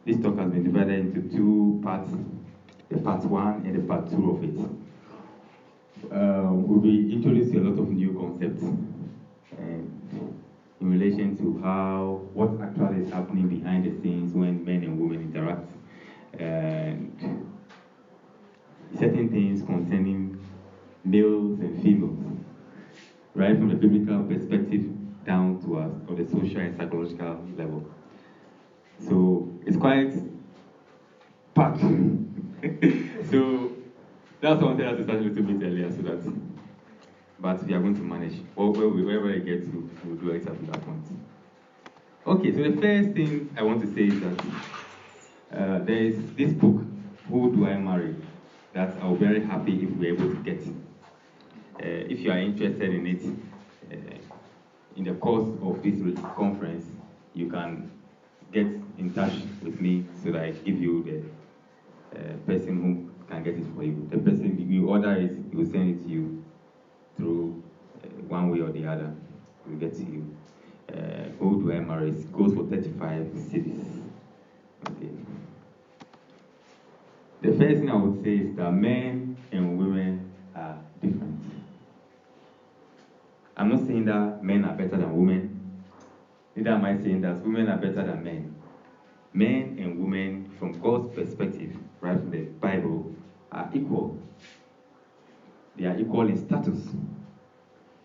This talk has been divided into two parts, the part one and the part two of it. We'll be introducing a lot of new concepts and in relation to what actually is happening behind the scenes when men and women interact, and certain things concerning males and females, right from the biblical perspective down to us on the social and psychological level. So it's quite packed. So that's one thing I have to start a little bit earlier so that, but we are going to manage. Wherever I get to, we'll do it at that point. Okay, so the first thing I want to say is that there is this book, Who Do I Marry? That I'll be very happy if we're able to get. If you are interested in it, in the course of this conference, you can get in touch with me so that I give you the person who can get it for you. The person you order it, he will send it to you through one way or the other. It will get to you. Who Do I Marry? It goes for 35 cities. Okay. The first thing I would say is that men and women are different. I'm not saying that men are better than women. Neither am I saying that women are better than men. Men and women, from God's perspective, right from the Bible, are equal. They are equal in status.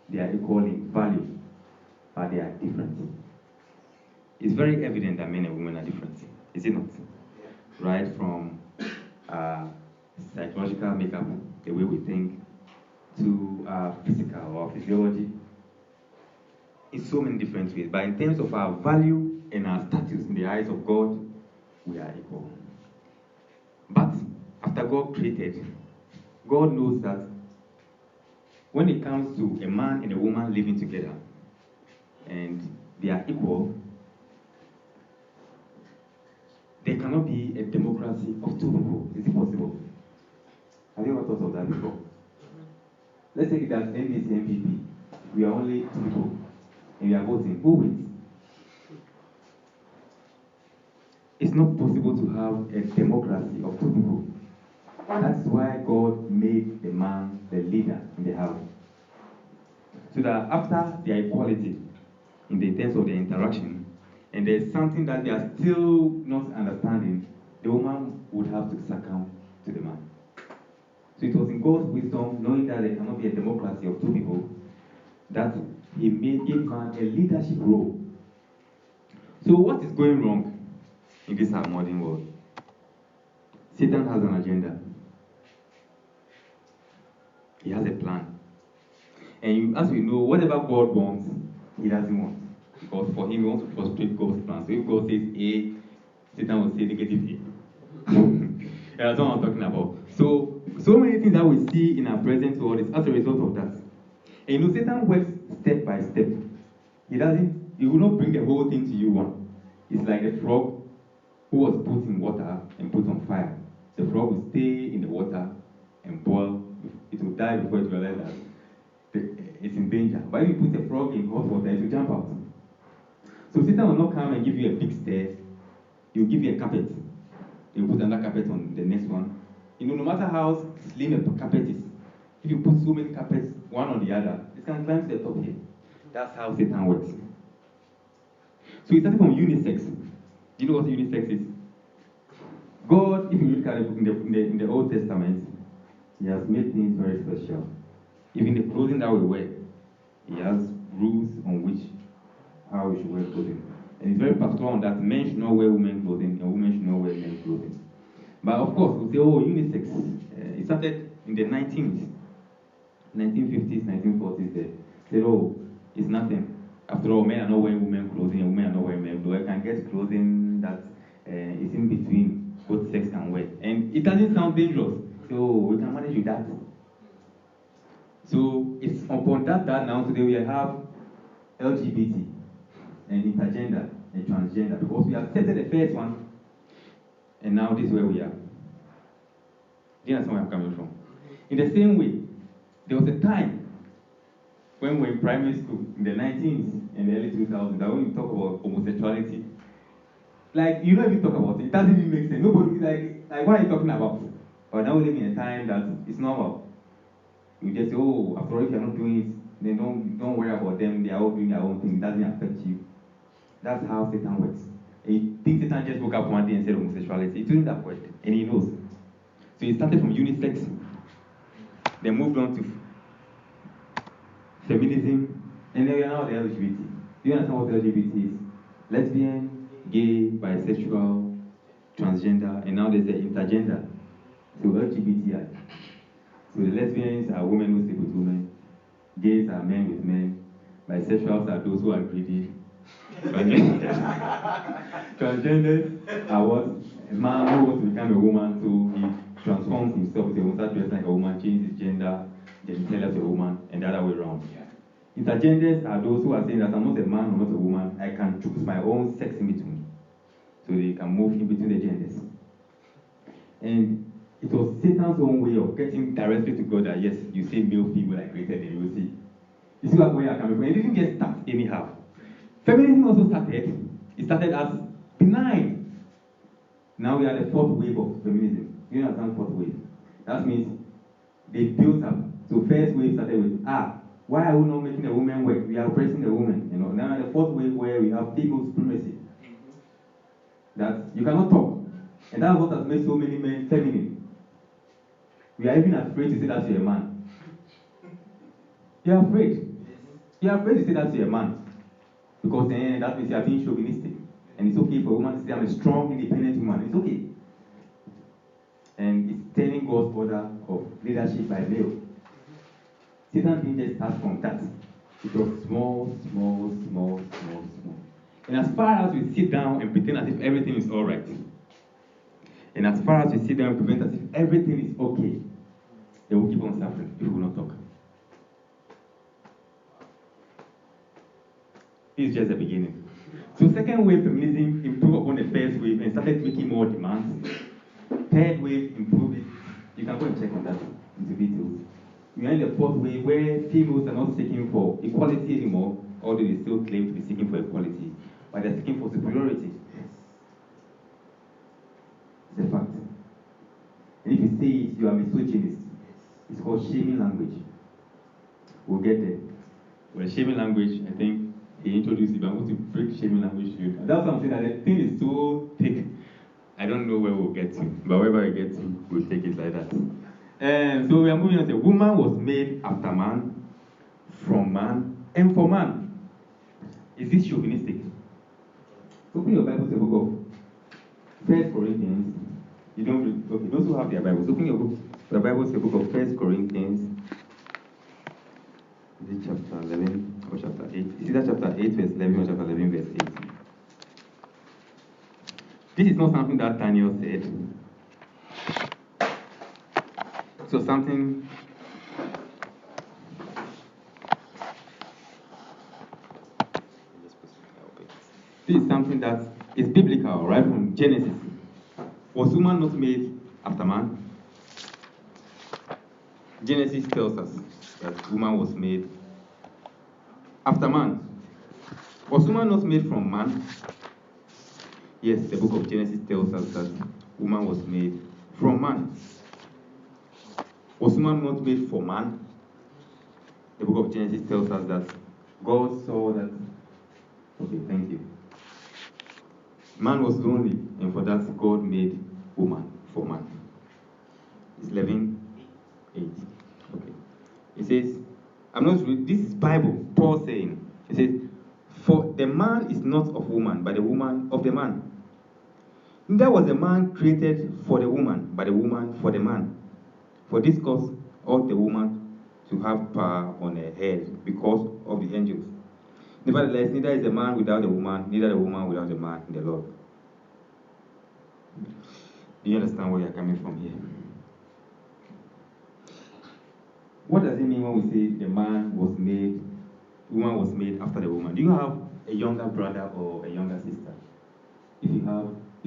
They are equal in value, but they are different. It's very evident that men and women are different, is it not? Right from psychological makeup, the way we think, to physical or physiology, in so many different ways. But in terms of our value and our status in the eyes of God, we are equal. But after God created, God knows that when it comes to a man and a woman living together, and they are equal, there cannot be a democracy of two people. Is it possible? Have you ever thought of that before? Let's take it as NDC MPP. We are only two people, and we are voting. Who wins? It's not possible to have a democracy of two people. That's why God made the man the leader in the house. So that after their equality, in the terms of the interaction, and there's something that they are still not understanding, the woman would have to succumb to the man. So it was in God's wisdom, knowing that there cannot be a democracy of two people, that He gave man a leadership role. So what is going wrong in this modern world? Satan has an agenda. He has a plan. And as we know, whatever God wants, He doesn't want. Because for Him, He wants to frustrate God's plan. So if God says A, Satan will say negative A. That's what I'm talking about. So many things that we see in our present world is as a result of that. And Satan works step by step. He will not bring the whole thing to you one. It's like a frog who was put in water and put on fire. The frog will stay in the water and boil. It will die before it realizes that it's in danger. But if you put a frog in hot water, it will jump out. So Satan will not come and give you a big stairs. He will give you a carpet. He will put another carpet on the next one. No matter how slim a carpet is, if you put so many carpets one on the other, it can climb to the top here. That's how Satan works. So he started from unisex. Do you know what unisex is? God, if you look at it in the Old Testament, He has made things very special. Even the clothing that we wear, He has rules on how we should wear clothing. And He's very particular on that. Men should not wear women's clothing, and women should not wear men's clothing. But of course, we'll say, unisex. It started in the 1950s, 1940s. They said, it's nothing. After all, men are not wearing women's clothing, and women are not wearing men's clothing. I can get clothing that is in between both sex can wear. And it doesn't sound dangerous. So we can manage with that. So it's upon that now today we have LGBT and intergender and transgender, because we accepted the first one, and now this is where we are. Do you understand where I'm coming from? In the same way, there was a time when we were in primary school in the 19s and the early 2000s that when we talk about homosexuality, Like, you don't even talk about it. It doesn't even make sense. Nobody, like what are you talking about? But now we live in a time that it's normal. You just say, oh, after all, if you're not doing it, then don't worry about them. They are all doing their own thing. It doesn't affect you. That's how Satan works. And you think Satan just woke up one day and said homosexuality. It didn't that work, and he knows. So he started from unisex, then moved on to feminism, and then we are now the LGBT. Do you understand what LGBT is? Lesbian, gay, bisexual, transgender, and now there's the intergender. So LGBTI. So the lesbians are women who sleep with women, gays are men with men, bisexuals are those who are greedy, transgenders are what? A man who wants to become a woman, so he transforms himself, he wants to dress like a woman, change his gender, genitalia to a woman, and the other way around. Intergenders are those who are saying that I'm not a man or not a woman, I can choose my own sex in between. So they can move in between the genders. And it was Satan's own way of getting directly to God that, yes, you say male, female, I created, and you will see. You see where I'm coming from? It didn't get started anyhow. Feminism also started. It started as benign. Now we are the fourth wave of feminism. You understand fourth wave? That means they built up. So first wave started with, why are we not making the women work? We are oppressing the women. You know. Now the fourth wave where we have female supremacy. That you cannot talk. And that's what has made so many men feminine. We are even afraid to say that you're a man. You're afraid. You're afraid to say that you're a man. Because then that means you are being chauvinistic. And it's okay for a woman to say, I'm a strong, independent woman. It's okay. And it's turning God's order of leadership by male. Satan didn't just start from that. It was small. And as far as we sit down and pretend as if everything is all right, and as far as we sit down and pretend as if everything is okay, they will keep on suffering if we will not talk. This is just the beginning. So second wave feminism improved upon the first wave and started making more demands. Third wave improved it. You can go and check on that into details. We are in the fourth wave where females are not seeking for equality anymore, although they still claim to be seeking for equality, but they're seeking for superiority. It's a fact. And if you say it, you are misogynist. It's called shaming language. We'll get there. Well, shaming language, I think he introduced it, but I'm going to break shaming language to you. That's what I'm saying, that the thing is so thick. I don't know where we'll get to, but wherever we get to, we'll take it like that. So we are moving on to woman was made after man, from man, and for man. Is this chauvinistic? Open your Bible to the book of 1 Corinthians. You don't read, okay, those who have their Bibles, open your Bible to the book of 1 Corinthians. Is it chapter 11 or chapter 8? Is that chapter 8 verse 11 or chapter 11 verse 8? This is not something that Daniel said. So something this is something that is biblical, right from Genesis. Was woman not made after man? Genesis tells us that woman was made after man. Was woman not made from man? Yes, the book of Genesis tells us that woman was made from man. Was woman not made for man? The book of Genesis tells us that God saw that. Okay, thank you. Man was lonely, and for that God made woman for man. It's 11:8. Okay. It says, I'm not reading, this is Bible, Paul saying. It says, for the man is not of woman, but the woman of the man. There was a man created for the woman, but the woman for the man. For this cause ought the woman to have power on her head because of the angels. Nevertheless, neither is a man without a woman, neither a woman without a man in the Lord. Do you understand where you're coming from here? What does it mean when we say the man was made, woman was made after the woman? Do you have a younger brother or a younger sister? If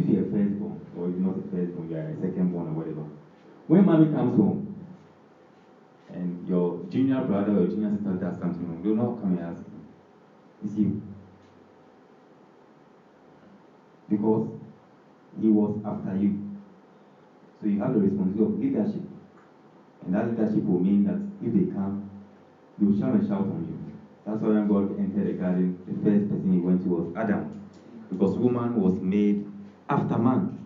you're a firstborn, or if you're not a firstborn, you're a secondborn or whatever. When mommy comes home and your junior brother or junior sister does something wrong, they'll not come and ask you. It's you. because he was after you. So you have the responsibility of leadership. And that leadership will mean that if they come, they will shout and shout on you. That's why when God entered the garden, the first person he went to was Adam. Because woman was made after man.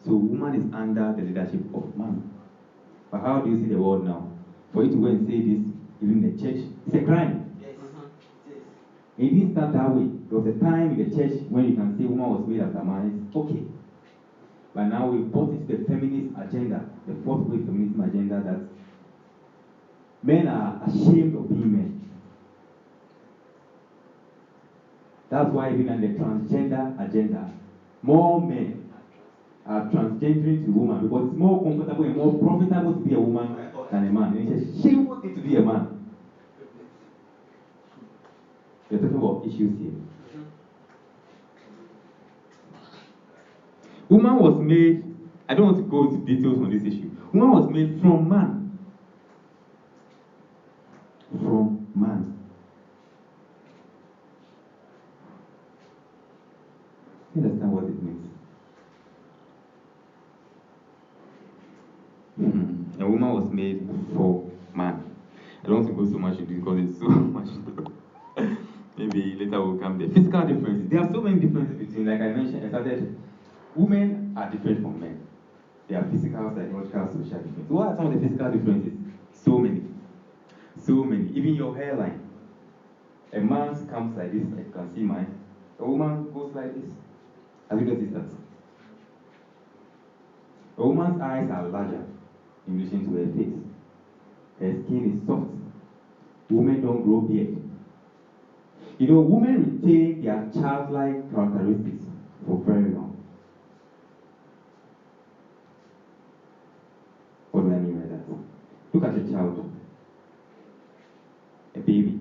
So woman is under the leadership of man. But how do you see the world now? For you to go and say this, even in the church, it's a crime. Yes. It didn't start that way. There was a time in the church when you can say woman was made after man. It's okay. But now we've brought it to the feminist agenda, the fourth wave feminism agenda, that men are ashamed of being men. That's why even in the transgender agenda, more men are transgendering to women because it's more comfortable and more profitable to be a woman than a man. And it's a shameful thing to be a man. We're talking about issues here. Woman was made, I don't want to go into details on this issue. Woman was made from man. From man. You understand what it means? A woman was made for man. I don't want to go so much into it because it's so much. Maybe later we'll come there. Physical differences. There are so many differences between, like I mentioned, women are different from men. There are physical, psychological, social differences. What are some of the physical differences? So many. So many. Even your hairline. A man's comes like this, like you can see mine. A woman goes like this. Have you noticed that? A woman's eyes are larger in relation to her face. Her skin is soft. Women don't grow beard. You know, women retain their childlike characteristics for very long. What do I mean by that? Look at a child, a baby,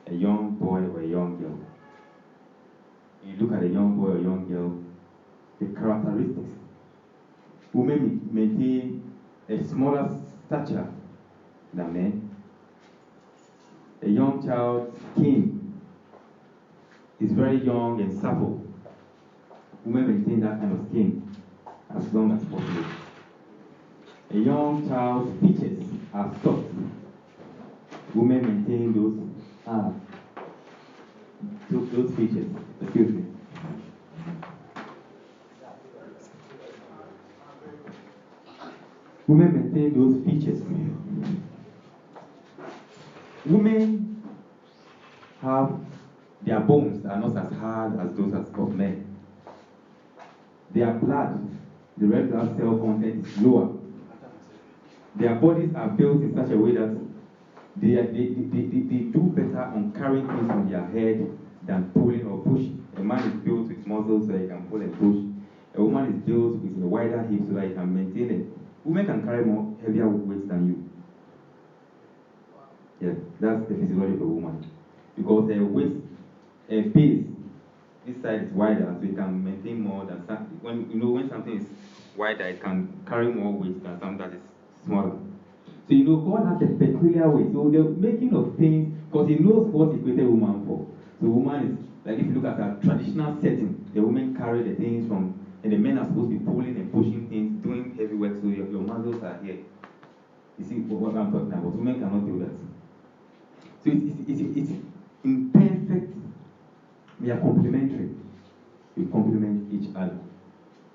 a young boy or a young girl. You look at a young boy or young girl, the characteristics. Women maintain a smaller stature than men. A young child's skin is very young and supple. Women maintain that kind of skin as long as possible. A young child's features are soft. Women maintain those features. Excuse me. Women maintain those features. Women have their bones are not as hard as those of men. Their blood, the red blood cell content is lower. Their bodies are built in such a way that they do better on carrying things on their head than pulling or pushing. A man is built with muscles so he can pull and push. A woman is built with a wider hip so that he can maintain it. Women can carry more heavier weights than you. Yeah, that's the physiology of a woman. Because her waist, her base, this side is wider, so it can maintain more than something. When something is wider, it can carry more weight than something that is smaller. So God has a peculiar way. So the making of things, because He knows what He created woman for. So woman is like, if you look at a traditional setting, the women carry the things from, and the men are supposed to be pulling and pushing things, doing heavy work. So your muscles are here. You see what I'm talking about? Women cannot do that. So it's imperfect. We are complementary. We complement each other.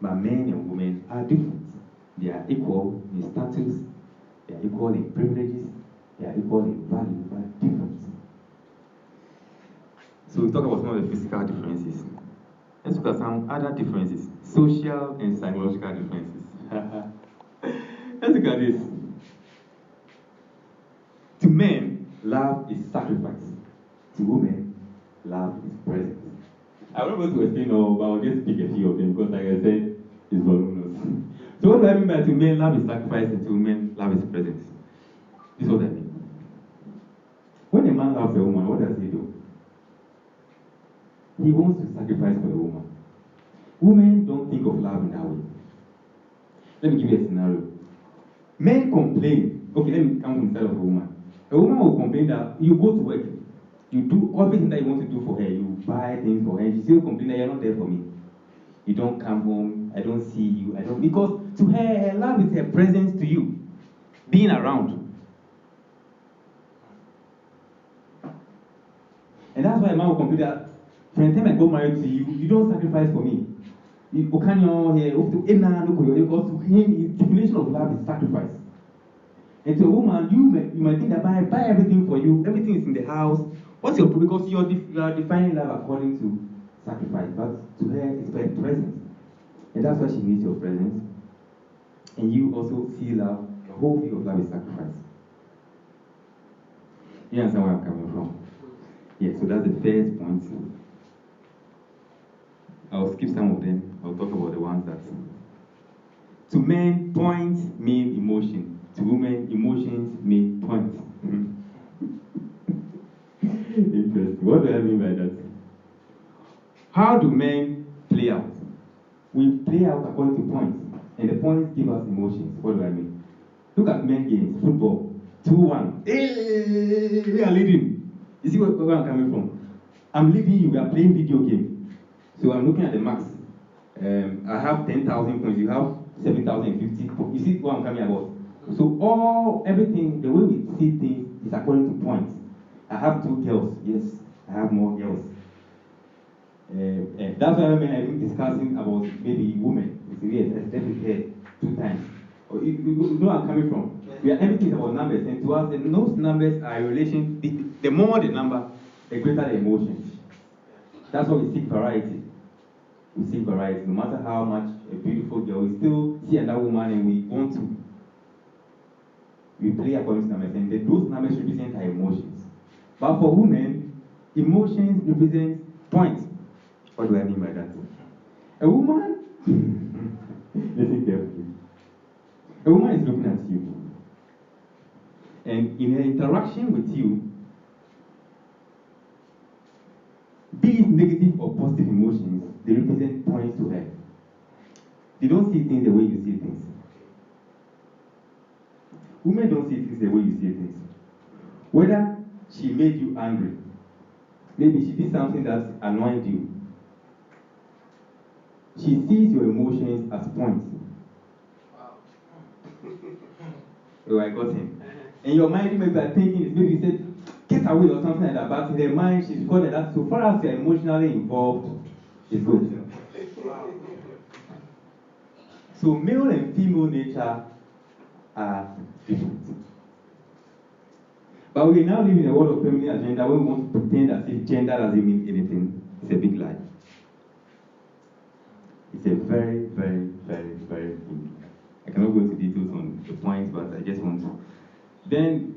But men and women are different. They are equal in status, they are equal in privileges, they are equal in value, but different. So we talk about some of the physical differences. Let's look at some other differences. Social and psychological differences. Let's look at this. To men, love is sacrifice. To women, love is present. I'm not going to explain all, but I'll just pick a few of them because, like I said, it's voluminous. So what do I mean by to men, love is sacrifice, and to women, love is presence? This is what I mean. When a man loves a woman, what does he do? He wants to sacrifice for the woman. Women don't think of love in that way. Let me give you a scenario. Men complain. Okay, let me come from the side of a woman. A woman will complain that you go to work, you do everything that you want to do for her, you buy things for her, and she still complain that you're not there for me. You don't come home, I don't see you, I don't, because to her love is her presence to you, being around. And that's why a man will compare that. From the time I got married to you, you don't sacrifice for me. Because to him, the definition of love is sacrifice. And to a woman, you might think that buy everything for you, everything is in the house. What's your because you are defining love according to sacrifice, but to her it's by presence. And that's why she needs your presence. And you also see love, the whole view of love is sacrifice. You understand where I'm coming from? Yeah, so that's the first point. I'll skip some of them. I'll talk about the ones that. To men, points mean emotion. To women, emotions mean points. Interesting. What do I mean by that? How do men play out? We play out according to points, and the points give us emotions. What do I mean? Look at men games, football, 2-1. Hey, we are leading. You see where I'm coming from? I'm leading you. We are playing video game. So I'm looking at the max. I have 10,000 points. You have 7,050 points. You see what I'm coming about? So everything, the way we see things is according to points. I have 2 girls. Yes, I have more girls. That's why when I've been discussing about maybe women, you see, yes, I slept with her 2 times. You know where I'm coming from. Everything is about numbers, and to us, those numbers are relation. The more the number, the greater the emotions. That's why we seek variety. We seek variety. No matter how much a beautiful girl, we still see another woman and we want to. We play according to numbers, and those numbers represent our emotions. But for women, emotions represent points. What do I mean by that? A woman, listen carefully. A woman is looking at you, and in her interaction with you, be it negative or positive emotions, they represent points to her. They don't see things the way you see things. Women don't see things the way you see things. Whether she made you angry, maybe she did something that annoyed you, she sees your emotions as points. Oh, I got him. In your mind, you may be thinking, maybe you said, get away or something like that, but in her mind, she's got that. So far as you're emotionally involved, it's good. So male and female nature are different. But we now live in a world of feminine agenda where we want to pretend as if gender doesn't mean anything. It's a big lie. It's a very, very, very, very big. I cannot go into details on the points, but I just want to. Then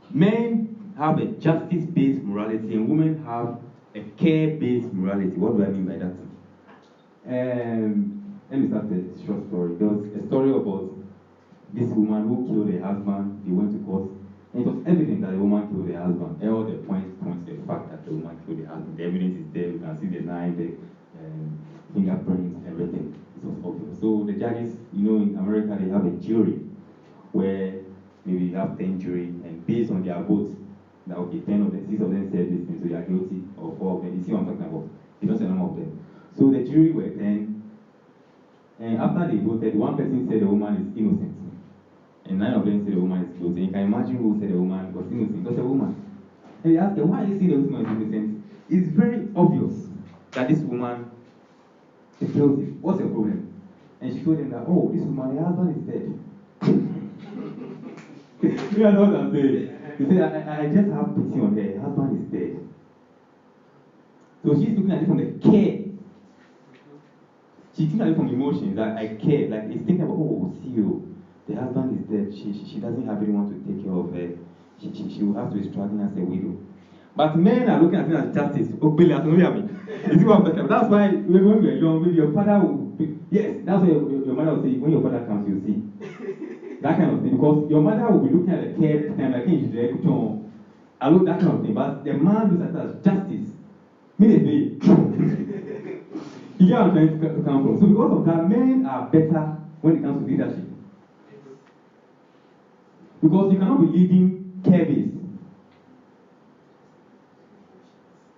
men have a justice-based morality and women have a care-based morality. What do I mean by that? Let me start a short story. There was a story about this woman who killed her husband. They went to court, and it was evident that the woman killed her husband. And all the points to the fact that the woman killed her husband. The evidence is there. You can see the knife, the fingerprints, everything. It was obvious. So the judges, in America, they have a jury where maybe you have 10 jury, and based on their votes, that okay, 6 of them said this thing, so you are guilty, or 4 of them. You see what I'm talking about? They don't say none of them. So the jury were 10, and after they voted, one person said the woman is innocent, and 9 of them said the woman is guilty. You can imagine who said the woman was innocent. It was a woman. And they asked her, why are you saying the woman is innocent? It's very obvious that this woman is guilty. What's your problem? And she told them that, oh, this woman, her husband is dead. You know what I'm saying? They said, I just have pity on her. Her husband is dead. So she's looking at it from the care. She's looking at it from emotions, that I care. Like, it's thinking about, oh, see you. The husband is dead. She doesn't have anyone to take care of her. She will have to be struggling as a widow. But men are looking at it as justice. Oh, Billy, you see what I'm talking about? That's why when we were young, maybe your father will be, yes, that's why your mother will say, when your father comes, you'll see. That kind of thing. Because your mother will be looking at the care time, like, I look that kind of thing. But the man looks at it as justice. You get where I'm trying to come from. So because of that, men are better when it comes to leadership. Because you cannot be leading care-based.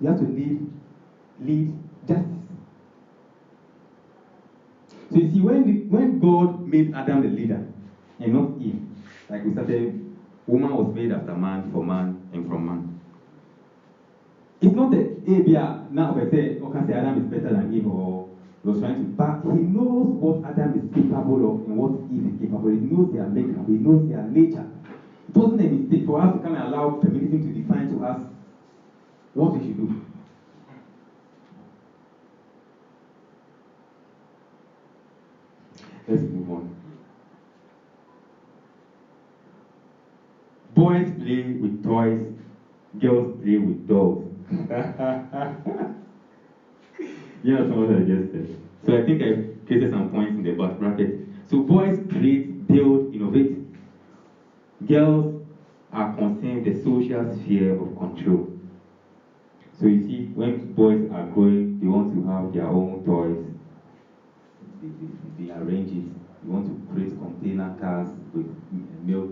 You have to lead justice. So you see, when God made Adam the leader, and not Eve, like we started, woman was made after man, for man, and from man. It's not that Abia now we say, okay, say Adam is better than Eve, or he was trying to, but he knows what Adam is capable of and what Eve is capable of. He knows their makeup, he knows their nature. It wasn't a mistake for us to come and allow feminism to define to us what we should do. Let's move on. Boys play with toys, girls play with dolls. You know what I just said. So I think I created some points in the bracket. So boys create, build, innovate. Girls are concerned with the social sphere of control. So you see, when boys are growing, they want to have their own toys. They arrange it. They want to create container cars with milk.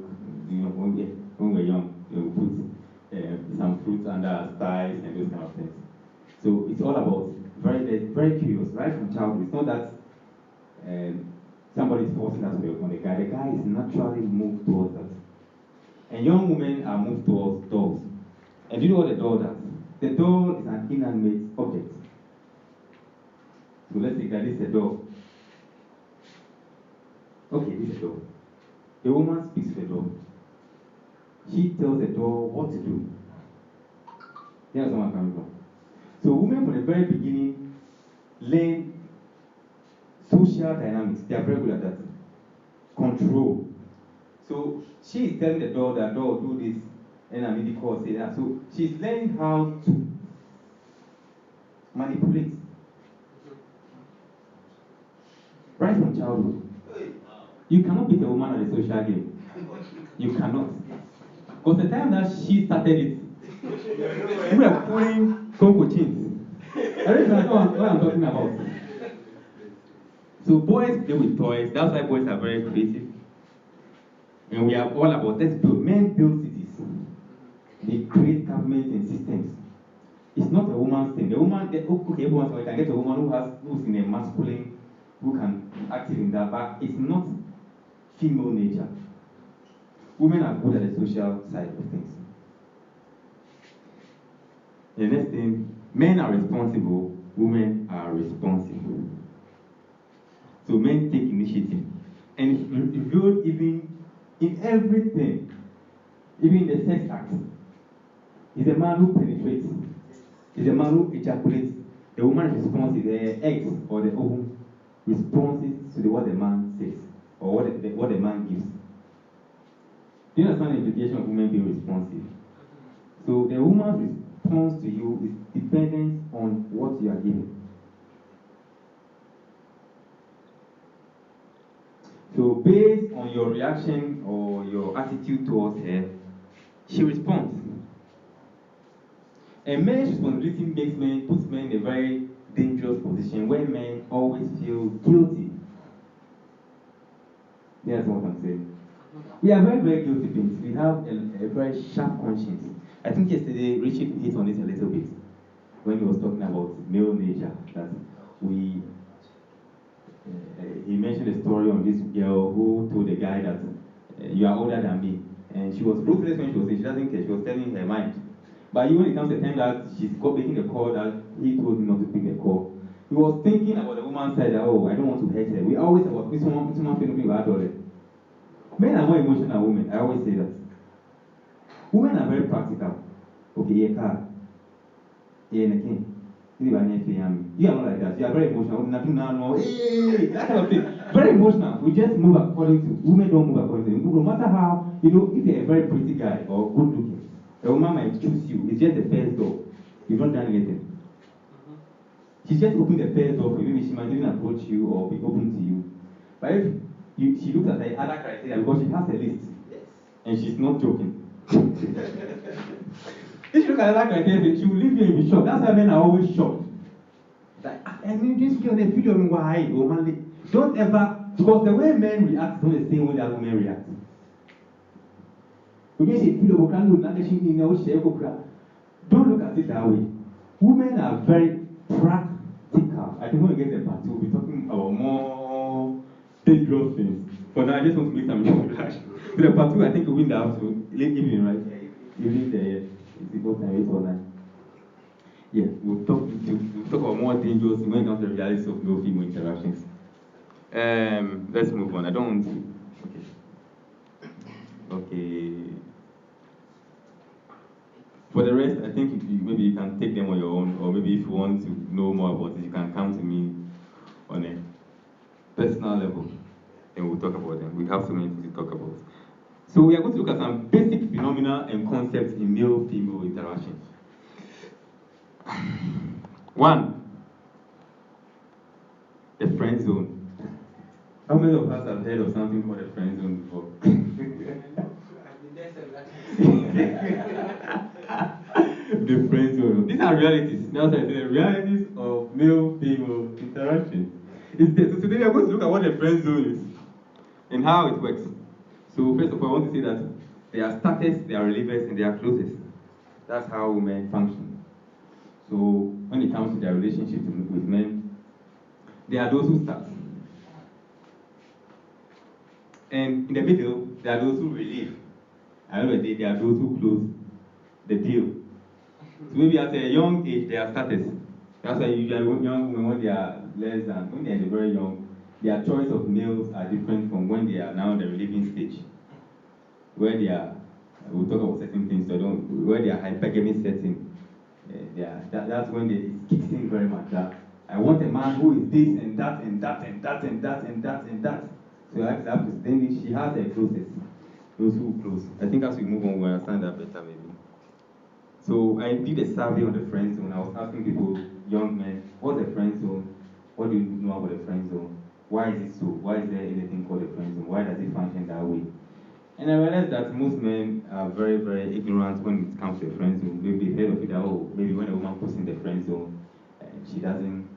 You know, when we're young, they will put some fruits under our thighs and those kind of things. So it's all about very curious, right from childhood. It's not that somebody is forcing us on the guy. The guy is naturally moved towards that. And young women are moved towards dolls. And do you know what the doll does? The doll is an inanimate object. So let's say that this is a doll. Okay, this is a doll. The woman speaks to the doll. She tells the doll what to do. Here's where I'm coming from. So women from the very beginning learn social dynamics. They are very good at that. Control. So she is telling the doll that doll do this, and I mean the call say that. So she's learning how to manipulate. Right from childhood. You cannot beat a woman at a social game. You cannot. Because the time that she started it, we were pulling Congo chins. I don't know what I'm talking about. So boys play with toys. That's why boys are very creative. And we are all about, let's build. Men build cities. They create governments and systems. It's not a woman's thing. The woman, okay, every once in a while, can get a woman who's in a masculine, who can be active in that, but it's not female nature. Women are good at the social side of things. The next thing, men are responsible, women are responsible. So men take initiative. And it's revealed even in everything, even in the sex act. It's a man who penetrates. It's a man who ejaculates. The woman responds, the eggs or the ovum responds to what the man says or what the man gives. Do you understand the implication of women being responsive? So the woman's response to you is dependent on what you are giving. So based on your reaction or your attitude towards her, she responds. A man's responsibility puts men in a very dangerous position where men always feel guilty. That's what I'm saying. We are very, very guilty beings. We have a very sharp conscience. I think yesterday Richard hit on it a little bit when he was talking about male nature. That he mentioned a story on this girl who told the guy that you are older than me. And she was ruthless when she was saying she doesn't care. She was telling her mind. But when it comes to the time that she's making the call that he told him not to pick the call, he was thinking about the woman's side that, oh, I don't want to hurt her. We always about this one feeling about it. Men are more emotional than women. I always say that. Women are very practical. Okay, you're a car. You're in a king. You are not like that. You are very emotional. Nothing now, hey, that kind of thing. Very emotional. We just move according to. Women don't move according to. No matter how, if you're a very pretty guy or good looking, a woman might choose you. It's just the first door. You've not done anything. She's just opened the first door for you. Maybe she might even approach you or be open to you. But if she looks at the other criteria because she has a list, and she's not joking. If you look at that criteria, she will leave you and be shocked. That's why men are always shocked. Like, I mean, this girl, they feel why, woman. Don't ever, because the way men react is not the same way that women react. Don't look at it that way. Women are very practical. I think when we get the part, we'll be talking about more dangerous things. For now, I just want to make some introduction. So the part 2, I think we win the afternoon, late evening, right? Evening, it's what time, 8 or 9. Yeah, we'll talk about more dangerous when it comes to the realities of male-female interactions. Let's move on. I don't want to. Okay. For the rest, I think maybe you can take them on your own, or maybe if you want to know more about it, you can come to me on a personal level, and we'll talk about them. We have so many things to talk about. So we are going to look at some basic phenomena and concepts in male-female interactions. 1, the friend zone. How many of us have heard of something called a friend zone before? The friend zone. These are realities. Now, the realities of male-female interactions. So today we are going to look at what the friend zone is and how it works. So first of all, I want to say that there are starters, there are relievers, and there are closers. That's how women function. So when it comes to their relationship with men, there are those who start. And in the middle, there are those who relieve. And over there are those who close the deal. So maybe at a young age, they are starters. That's why usually young women, when they are less than, when they are very young, their choice of males are different from when they are now in the relieving stage. Where they are, we'll talk about certain things, so where they are hypergamy setting. That's when it kicks in very much. That I want a man who is this and that and that and that and that and that and that. So then she has a closest. Those who close. I think as we move on, we'll understand that better maybe. So I did a survey on the friend zone. I was asking people, young men, what's the friend zone? What do you know about the friend zone? Why is it so? Why is there anything called a friend zone? Why does it function that way? And I realized that most men are very, very ignorant when it comes to a friend zone. Maybe they've heard of it that, maybe when a woman puts in the friend zone, she doesn't,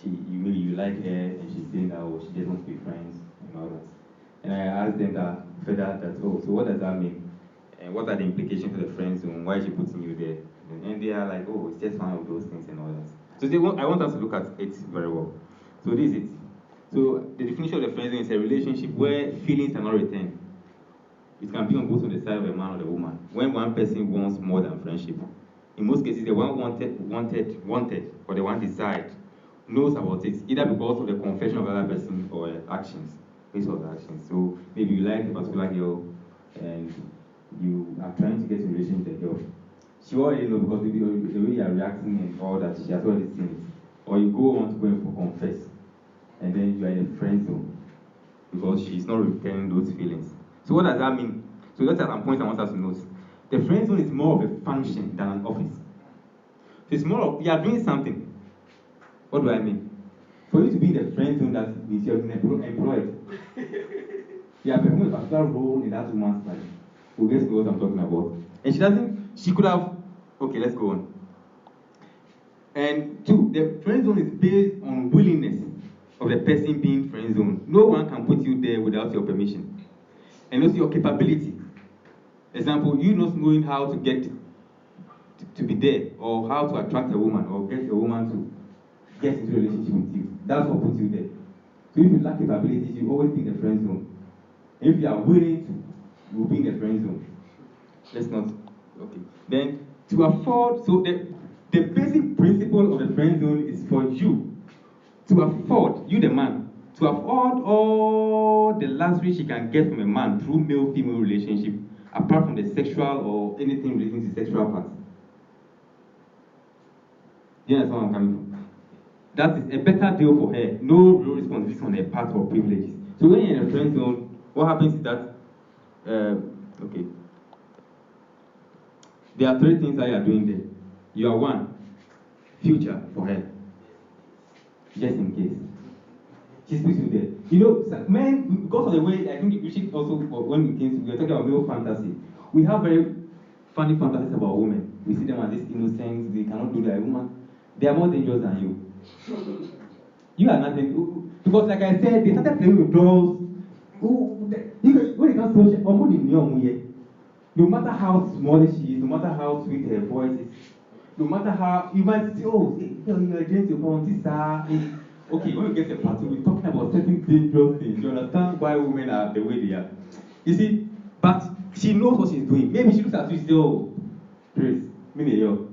maybe you like her and she's saying that, she just wants to be friends and all that. And I asked them so what does that mean? And what are the implications for the friend zone? Why is she putting you there? And they are like, it's just one of those things and all that. So I want us to look at it very well. So this is it. So the definition of the friend zone is a relationship where feelings are not retained. It can be on both on the side of the man or the woman. When one person wants more than friendship. In most cases, the one wanted, or the one desired, knows about it, either because of the confession of the other person or actions, based on the actions. So maybe you like a particular girl and you are trying to get in a relationship with the girl. She already knows because maybe the way you are reacting and all that, she has already seen it. Or you go on to go and confess, and then you are in a friend zone because she's not returning those feelings. So what does that mean? So those are some points I want us to note. The friend zone is more of a function than an office. So it's more of, you are doing something. What do I mean? For you to be in the friend zone, that means you have been employed. You have performed a particular role in that woman's life. We'll get to what I'm talking about. And she could have, okay, let's go on. And 2, the friend zone is based on willingness of the person being friend zone. No one can put you there without your permission. And also your capability. Example, you not knowing how to get to be there, or how to attract a woman, or get a woman to get into a relationship with you. That's what puts you there. So if you lack capabilities, you always be in the friend zone. And if you are willing to, you will be in the friend zone. Let's not. Okay. Then to afford, so the basic principle of the friend zone is for you to afford, you the man, to afford all the luxury she can get from a man through male-female relationship, apart from the sexual or anything relating to sexual parts. Do you understand where I'm coming from? That is a better deal for her. No real responsibility on her part or privileges. So when you're in a friend zone, what happens is that, okay, there are 3 things that you are doing there. You are 1, future for her, just in case. She's puts you there. You know, men, because of the way, I think we should also, when we were talking about male fantasy, we have very funny fantasies about women. We see them as this innocent, they cannot do their woman. They are more dangerous than you. You are nothing. Because like I said, they started playing with dolls. When it comes to no matter how small she is, no matter how sweet her voice is, no matter how, you might say, you're a gentle, okay, when we get to a party, we're talking about certain dangerous things. You understand why women are the way they are. You see, but she knows what she's doing. Maybe she looks at you and says, oh, Grace, me yo.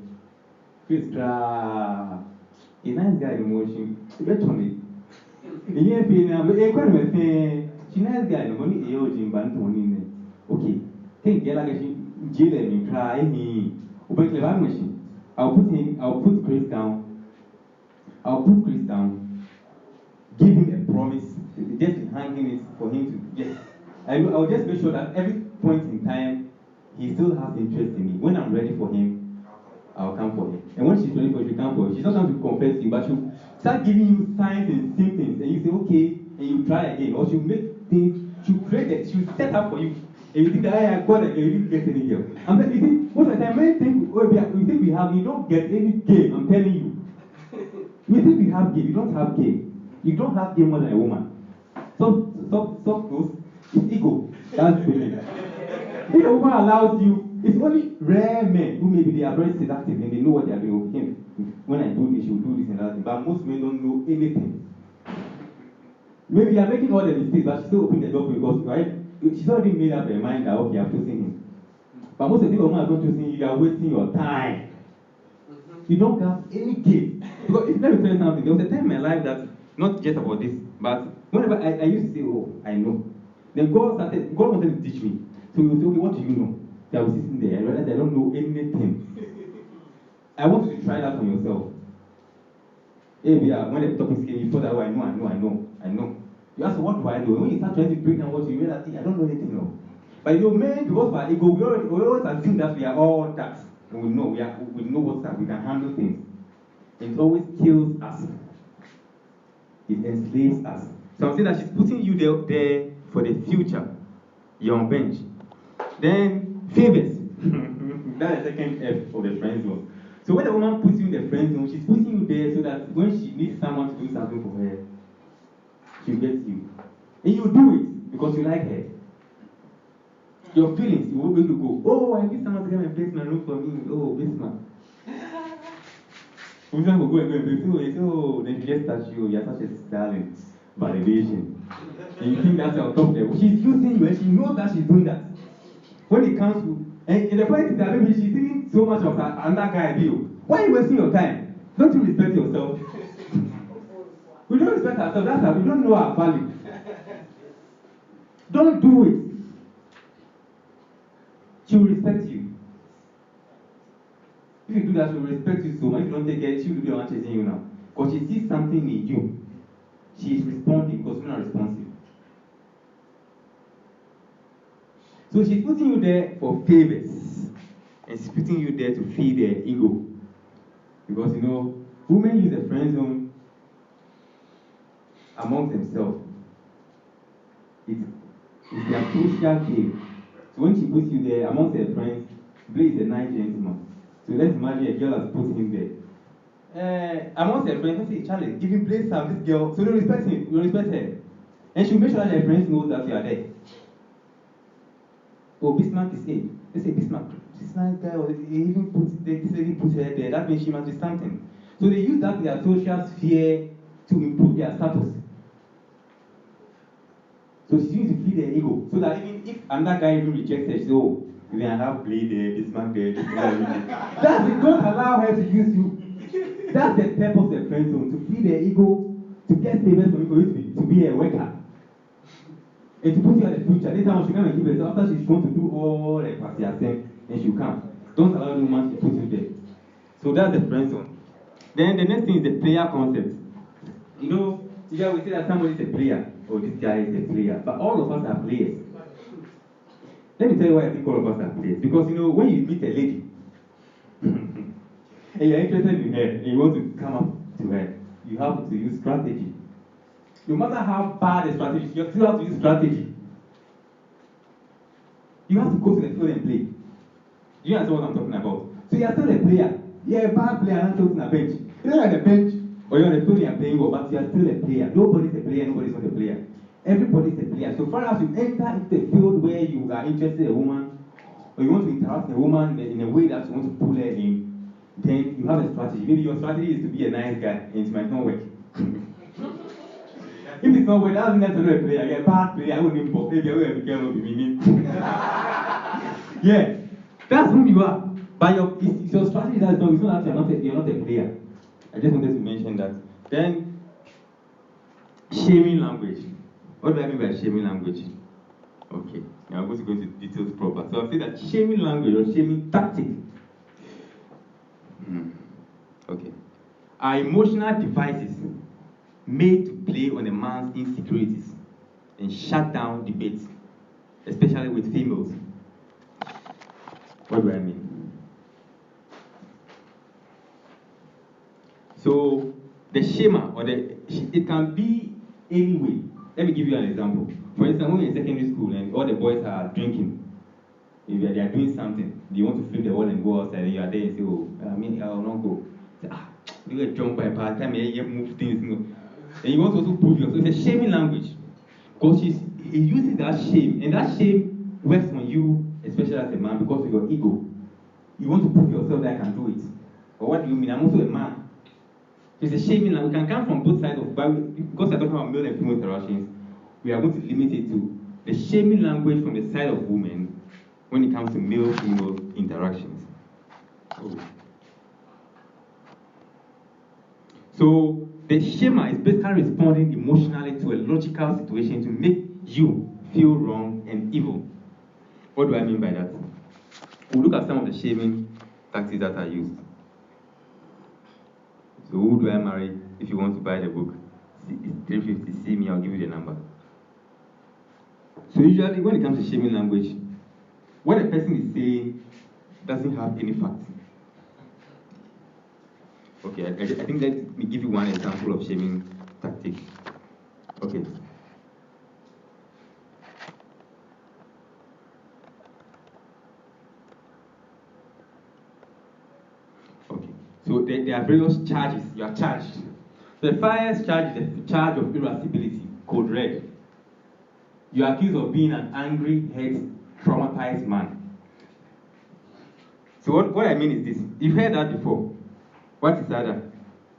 Grace, a nice guy in motion. Bet on it. She nice guy in money, okay. Think like she jail and cry me. I'll put Grace down. Give him a promise, just hanging it for him to get. I'll just make sure that every point in time, he still has interest in me. When I'm ready for him, I'll come for him. And when she's ready for you, she'll come for you. She's not going to confess to you, but she'll start giving you signs and symptoms, and you say, okay, and you try again. Or she'll make things, she'll create it, she'll set up for you. And you think that I got it, and you didn't get any girl. I'm saying, you think, most of the time, many things we think we have, you don't get any game, I'm telling you. We think we have game, you don't have game. You don't have game more than a woman. Soft clothes is ego. That's the thing. If a woman allows you, it's only rare men who maybe they are very seductive and they know what they are doing with him. When I do this, she will do this and that. But most men don't know anything. Maybe you are making all the mistakes, but she still open the door for you because right? She's already made up her mind that okay, I've chosen him. But most of the people women are not choosing you are wasting your time. You don't have any game. Because let me tell you something. There was a time in my life that not just about this, but whenever I used to say, oh, I know. Then God wanted to teach me. So he would say, okay, what do you know? So I was sitting there, I realized I don't know anything. I want you to try that on yourself. Hey, when the topic came, you thought that, oh, I know. You ask, what do I know? When you start trying to break down what you realize, I don't know anything. No. But you know, men, because of our ego, we always assume that we are all that. And we know, we know what's up, we can handle things. It always kills us. It enslaves us. So I'm saying that she's putting you there for the future. You're on bench. Then, favors. That's the second F of the friend zone. So when a woman puts you in the friend zone, she's putting you there so that when she needs someone to do something for her, she gets you. And you do it because you like her. Your feelings, you will go, oh, I need someone to come and place my room for me. Oh, this man. Sometimes we'll go and play. Oh, then she just touch you. You're such a darling. Validation. And you think that's your top level. She's using you and she knows that she's doing that. When it comes to, and the point is that maybe she's thinking so much of another guy deal. Why are you wasting your time? Don't you respect yourself? We don't respect ourselves. That's how we don't know our value. Don't do it. She will respect you. If you do that, she will respect you so much. If you don't take care, she will be the one chasing you now. Because she sees something in you. She is responding because you're not responsive. So she's putting you there for favors. And she's putting you there to feed their ego. Because you know, women use the friend zone amongst themselves. It's their social game. So when she puts you there amongst her friends, Blaze is a nice gentleman. So let's imagine a girl has put him there. Amongst her friends, let's say, Charlie, give him Blaze some, this girl. So you respect him, you respect her. And she'll make sure that her friends know that you are there. Oh, Bismarck is it. They say, Bismarck, this nice guy, or this lady puts her there. That means she must be something. So they use that in their social sphere to improve their status. So she's using to feed their ego. So that even if another guy even rejects her, she says, oh, you can have Blade there, Bismarck there, this guy there. That's it. Don't allow her to use you. That's the purpose of the friend zone, to feed their ego, to get favors from you, for you to be a worker. And to put you at the future. Later on, she'll come and give herself. After she's going to do all the passive, then she'll come. Don't allow the woman to put you there. So that's the friend zone. Then the next thing is the player concept. You know, here we say that somebody is a player, or this guy is a player, but all of us are players. Let me tell you why I think all of us are players. Because you know, when you meet a lady, and you're interested in her, and you want to come up to her, you have to use strategy. No matter how bad the strategy is, you still have to use strategy. You have to go to the field and play. Do you understand what I'm talking about? So you're still a player. You're a bad player and sitting on a bench. You're on the bench, or you're on the field and you're playing well, but you're still a player. Nobody's a player, nobody's not a player. Everybody's a player. So far as you enter into the field where you are interested in a woman, or you want to interact with a woman in a way that you want to pull her in, then you have a strategy. Maybe your strategy is to be a nice guy, and it might not work. If it's not well, that doesn't mean that's not a player. You're a bad player. I wouldn't box. Maybe I will be careful with me. Yeah, that's who you are. But it's your strategy that's not. It's not that you're not a player. I just wanted to mention that. Then, shaming language. What do I mean by shaming language? Okay, now I'm going to go into details proper. So I've said that shaming language or shaming tactic. Okay. Are emotional devices made to play on a man's insecurities and shut down debates, especially with females. What do I mean? So the shamer it can be any way. Let me give you an example. For instance, when you're in secondary school and all the boys are drinking, if they are doing something, they want to flip the wall and go outside, and you are there and say, "Oh, I will not go." Say, you get drunk by part time, you move things, And you want to also prove yourself. It's a shaming language, because he uses that shame, and that shame works on you, especially as a man, because of your ego. You want to prove yourself that I can do it. But what do you mean? I'm also a man. It's a shaming language. We can come from both sides of Bible, because we're talking about male and female interactions. We are going to limit it to the shaming language from the side of women when it comes to male-female interactions. So the shamer is basically responding emotionally to a logical situation to make you feel wrong and evil. What do I mean by that? We'll look at some of the shaming tactics that are used. So who do I marry? If you want to buy the book, it's 350. See me, I'll give you the number. So usually when it comes to shaming language, what a person is saying doesn't have any facts. Okay, I think let me give you one example of shaming tactic. Okay. Okay. So there are various charges. You are charged. The first charge is the charge of irascibility, code red. You are accused of being an angry, hurt, traumatized man. So what I mean is this. You've heard that before. What is that?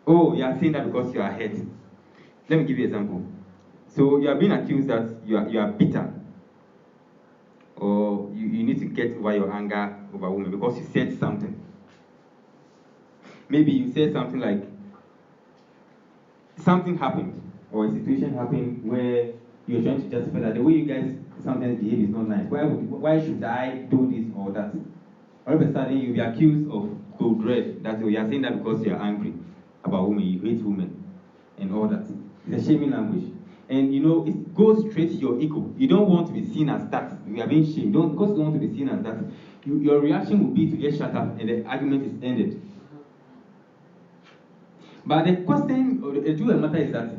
Oh, you are saying that because you are hurt. Let me give you an example. So you are being accused that you are bitter. Or you need to get over your anger over women because you said something. Maybe you said something like, something happened, or a situation happened where you're trying to justify that the way you guys sometimes behave is not nice. Why should I do this or that? All of a sudden, you'll be accused of code red. That you are saying that because you are angry about women, you hate women, and all that. It's a shaming language. And it goes straight to your ego. You don't want to be seen as that. You are being shamed. Because you don't want to be seen as that, your reaction would be to get shut up and the argument is ended. But the question, or the truth of the matter is that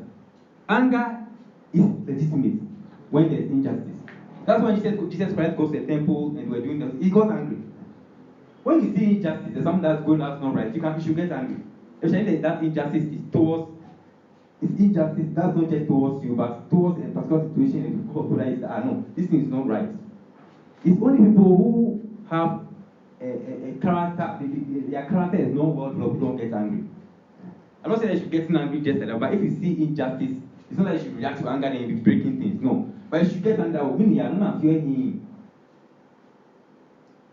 anger is legitimate when there's injustice. That's why Jesus Christ goes to the temple and we're doing that. He got angry. When you see injustice, there's something that's going on that's not right, you should get angry. Especially that injustice is towards, it's injustice that's not just towards you, but towards a particular situation and people who realize that, no, this thing is not right. It's only people who have a character, their character is not well developed, who don't get angry. I'm not saying that you should get angry just like that, but if you see injustice, it's not that you should react to anger and be breaking things, no. But you should get angry, meaning you're not feeling him.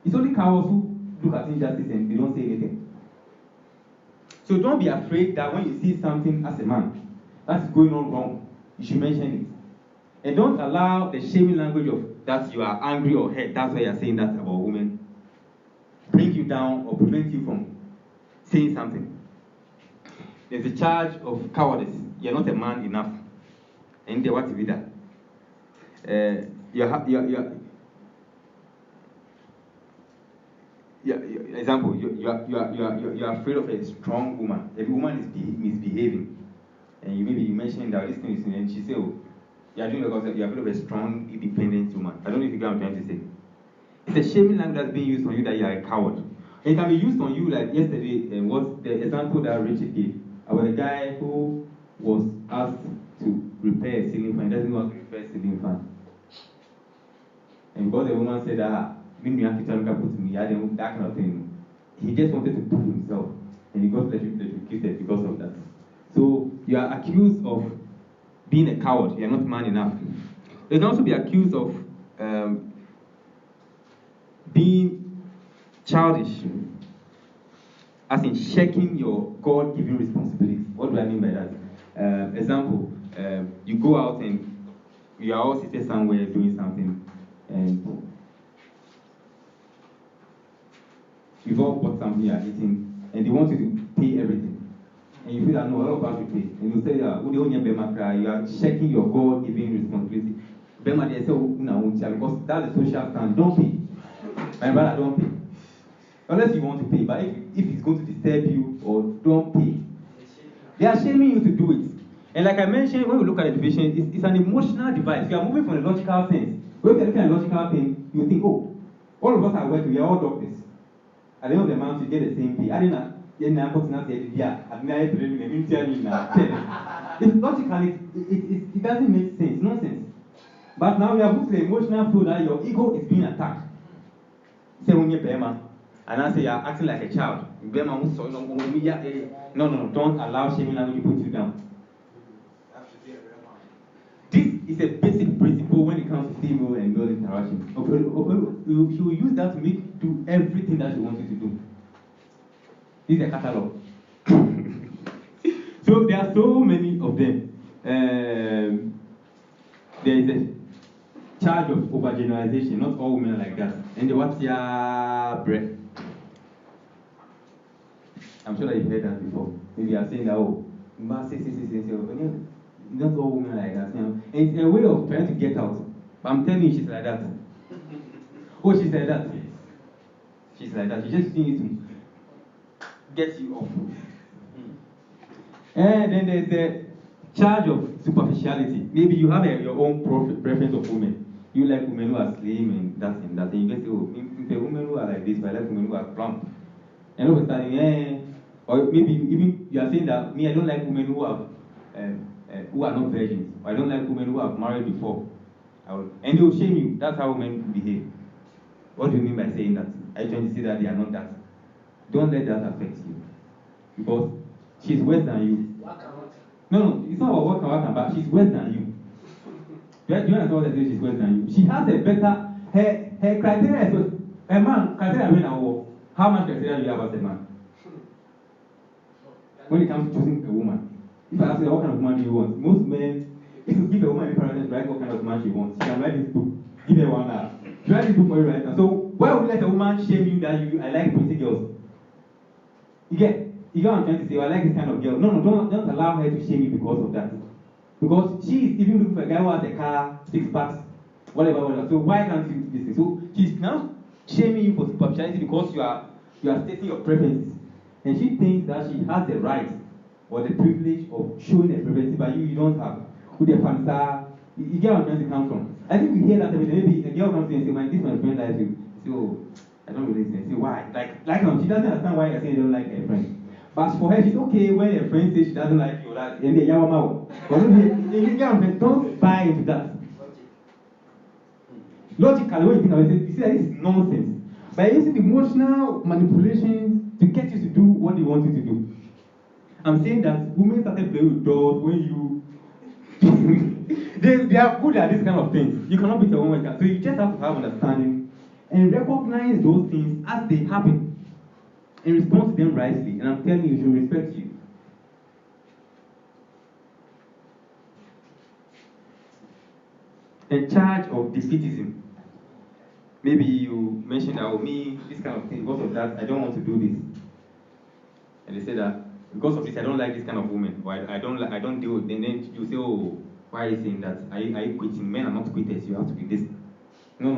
It's only cowards who look at injustice and they don't say anything. So don't be afraid that when you see something as a man that's going on wrong, you should mention it. And don't allow the shaming language of that you are angry or hurt, that's why you're saying that about women, bring you down or prevent you from saying something. There's a charge of cowardice. You're not a man enough. And they want to be that. Example, you're afraid of a strong woman. If a woman is misbehaving, and maybe you mentioned that this thing is, and she said, "Oh, you're doing because you're afraid of a strong, independent woman." I don't know if you get what I'm trying to say. It's a shaming language that's being used on you that you're a coward. And it can be used on you like yesterday, and what the example that Richard gave about a guy who was asked to repair a ceiling fan. He doesn't know how to repair a ceiling fan. And because the woman said, me have to put me, that kind of thing. He just wanted to prove himself. And he got electrocuted because of that. So you are accused of being a coward. You're not man enough. You can also be accused of being childish, as in checking your God-given responsibilities. What do I mean by that? Example, you go out and you are all seated somewhere doing something, and you've all bought something you are eating, and they want you to pay everything. And you feel that no, all of us should pay. And you say, you are checking your God-given responsibility. Bema, they say, because that's the social stand. Don't pay. My brother, don't pay. Unless you want to pay, but if it's going to disturb you, or don't pay. They are shaming you to do it. And like I mentioned, when we look at education, it's an emotional device. You are moving from a logical sense. When you are looking at a logical thing, you think, oh, all of us are working, we are all doctors. At the end of the month, you get the same pay. I didn't know. It's logically, it doesn't make sense, nonsense. But now we are moved to the emotional field that your ego is being attacked. Say when you're Bema, and I say you're acting like a child. Bema, no, don't allow shaming language to put you down. This is a basic principle when it comes to female and male interaction. She will use that to make you do everything that she wants you to do. This is a catalog. So there are so many of them. There is a charge of overgeneralization. Not all women are like that. And the what's your breath? I'm sure that you've heard that before. Maybe you are saying that, oh, not all women are like that. And it's a way of trying to get out. But I'm telling you, she's like that. Oh, she's like that. She's like that. She just needs to get you off. And then there's the charge of superficiality. Maybe you have your own preference of women. You like women who are slim and that and that. And you get to, oh, the women who are like this, but I like women who are plump. And all of a sudden, or maybe even you are saying that, me, I don't like women who are not virgins. Or I don't like women who have married before. And they will shame you. That's how women behave. What do you mean by saying that? Are you trying to say that they are not that? Don't let that affect you. Because she's worse than you. No, it's not about waka, but she's worse than you. Do you understand what I say? She's worse than you. She has a better, her criteria is, a man, criteria when I walk. How much criteria do you have as a man? When it comes to choosing a woman. If I ask you what kind of woman do you want, most men, if you give a woman a paradise, write what kind of man she wants. She can write this book. Give her 1 hour. She write this book for you right now. So why would you let a woman shame you that I like pretty girls? You get what I'm trying to say? I like this kind of girl. No, don't allow her to shame you because of that. Because she is even looking for a guy who has a car, 6 packs, whatever. So why can't you do this thing? So she's now shaming you for superficiality because you are stating your preferences. And she thinks that she has the right or the privilege of showing a preference, but you don't have. With your fancy, you get where I'm trying to come from. I think we hear that every day. Maybe a girl comes to you and says, this my friend likes you. So I don't really say why. Like she doesn't understand why I say you don't like her friend. But for her, she's okay when her friend says she doesn't like you, that and they yawama. But don't buy into that. Logically, when you think about it, you see that this is nonsense. By using emotional manipulations to get you to do what they want you to do. I'm saying that women started playing with dolls when you they are good at this kind of things. You cannot beat a woman like that. So you just have to have understanding and recognize those things as they happen and respond to them rightly. And I'm telling you, she will respect you. A charge of defeatism. Maybe you mentioned that, oh, me, this kind of thing, because of that, I don't want to do this. And they say that, because of this, I don't like this kind of woman, or I don't deal with them. And then you say, oh, why are you saying that? Are you quitting? Men are not quitters, you have to be this. No.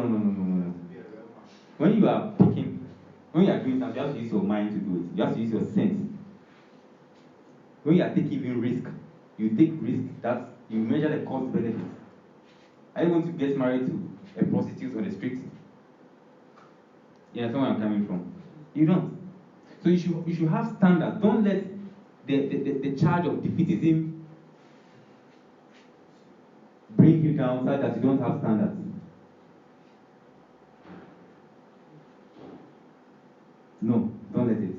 When you are doing something, you have to use your mind to do it. You have to use your sense. When you are taking risk, you take risk that you measure the cost benefit. Are you going to get married to a prostitute on the street? Yeah, that's where I'm coming from. You don't. So you should have standards. Don't let the charge of defeatism bring you down so that you don't have standards. No, don't let it.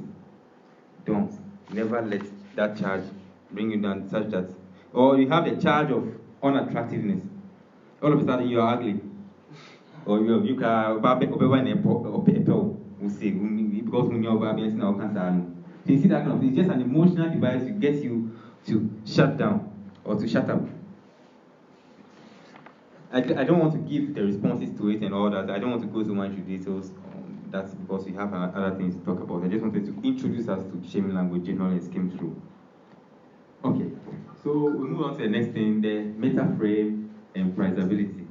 Don't. Never let that charge bring you down such that Or you have the charge of unattractiveness. All of a sudden you are ugly. Or you can because when you're now cancer. So you see that kind of thing. It's just an emotional device to get you to shut down or to shut up. I don't want to give the responses to it and all that. I don't want to go so much into details. That's because we have other things to talk about. I just wanted to introduce us to shaming language generally and skim through. Okay, so we move on to the next thing, the meta frame and prizability.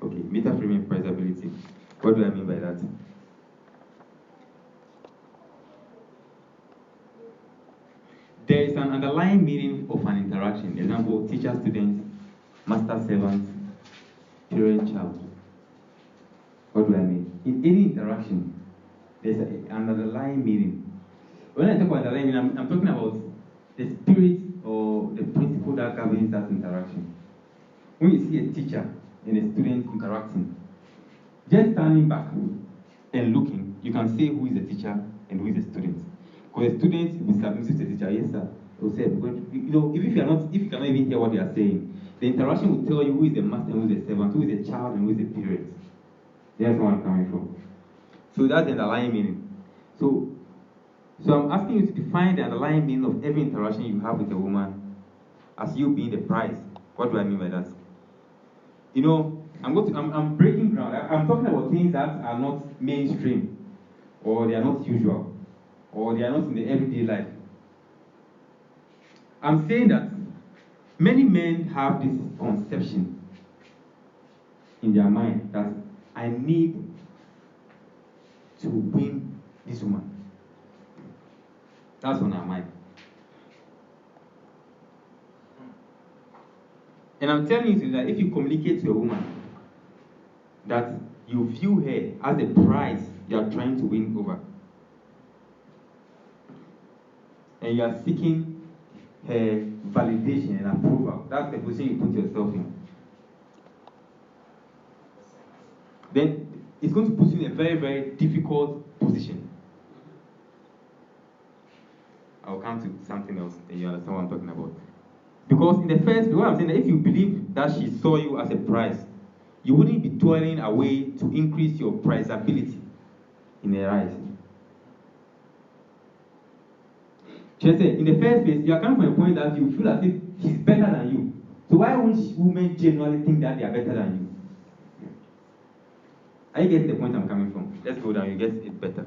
Okay, meta frame and prizability. What do I mean by that? There is an underlying meaning of an interaction. Example, teacher, student, master, servant, parent, child. What do I mean? In any interaction, there's an underlying meaning. When I talk about underlying meaning, I'm talking about the spirit or the principle that governs that interaction. When you see a teacher and a student interacting, just standing back and looking, you can say who is the teacher and who is the student. Because the student will be submissive to the teacher, yes sir. They will say, if you cannot even hear what they are saying, the interaction will tell you who is the master and who is the servant, who is the child and who is the parent. That's where I'm coming from. So that's the underlying meaning. So I'm asking you to define the underlying meaning of every interaction you have with a woman as you being the prize. What do I mean by that? I'm breaking ground. I'm talking about things that are not mainstream, or they are not usual, or they are not in the everyday life. I'm saying that many men have this conception in their mind that I need to win this woman. That's on our mind. And I'm telling you that if you communicate to a woman that you view her as a prize you are trying to win over, and you are seeking her validation and approval, that's the position you put yourself in, then it's going to put you in a very, very difficult position. I'll come to something else and you understand what I'm talking about. Because in the first place, what I'm saying is, if you believe that she saw you as a prize, you wouldn't be toiling away to increase your prizability in her eyes. She said, in the first place, you are coming from a point that you feel as if she's better than you. So why would women generally think that they are better than you? Are you getting the point I'm coming from? Let's go down, you get it better.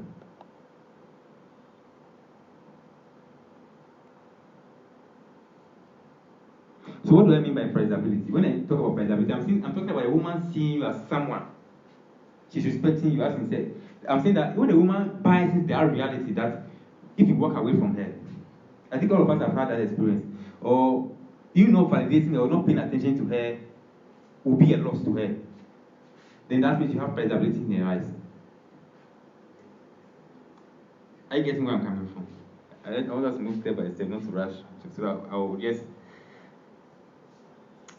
So what do I mean by prizability? When I talk about prizability, I'm talking about a woman seeing you as someone. She's respecting you, as I said. I'm saying that when a woman buys into their reality that if you walk away from her, I think all of us have had that experience, or you not validating her or not paying attention to her will be a loss to her, then that means you have prizability in her eyes. Are you getting where I'm coming from? I'll just move step by step, not to rush. So I will just.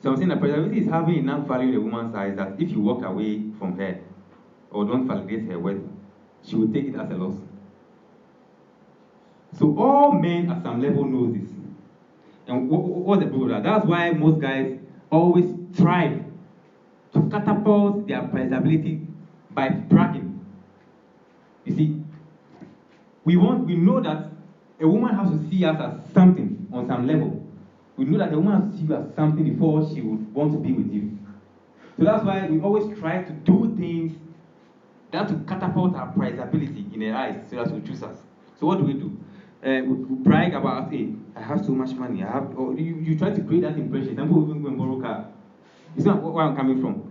So I'm saying that prizability is having enough value in a woman's eyes that if you walk away from her or don't validate her worth, she will take it as a loss. So all men at some level know this. And what's the problem? That's why most guys always strive to catapult their prizability by bragging. You see, we know that a woman has to see us as something on some level. We know that a woman has to see you as something before she would want to be with you. So that's why we always try to do things that to catapult our prizability in her eyes so that she will choose us. So what do? We brag about, hey, I have so much money. Or you try to create that impression. Some people even go and borrow a car. It's not where I'm coming from.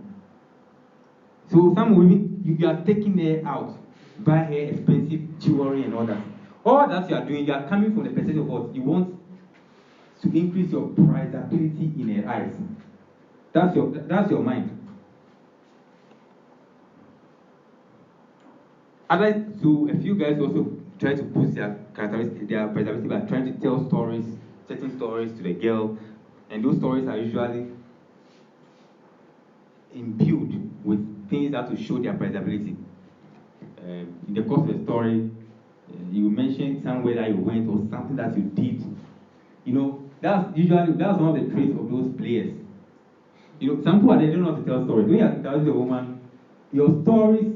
So some women, you are taking her out, buy her expensive jewelry and all that. All that you are doing, you are coming from the perspective of what you want to increase your prizability in her eyes. That's your mind. So a few guys also try to boost their characteristics, their prizability by trying to tell certain stories to the girl, and those stories are usually imbued with things that will show their prizability. In the course of the story, You mention somewhere that you went or something that you did. That's one of the traits of those players. Some people are there, they don't know how to tell stories. When you are telling the woman, your stories,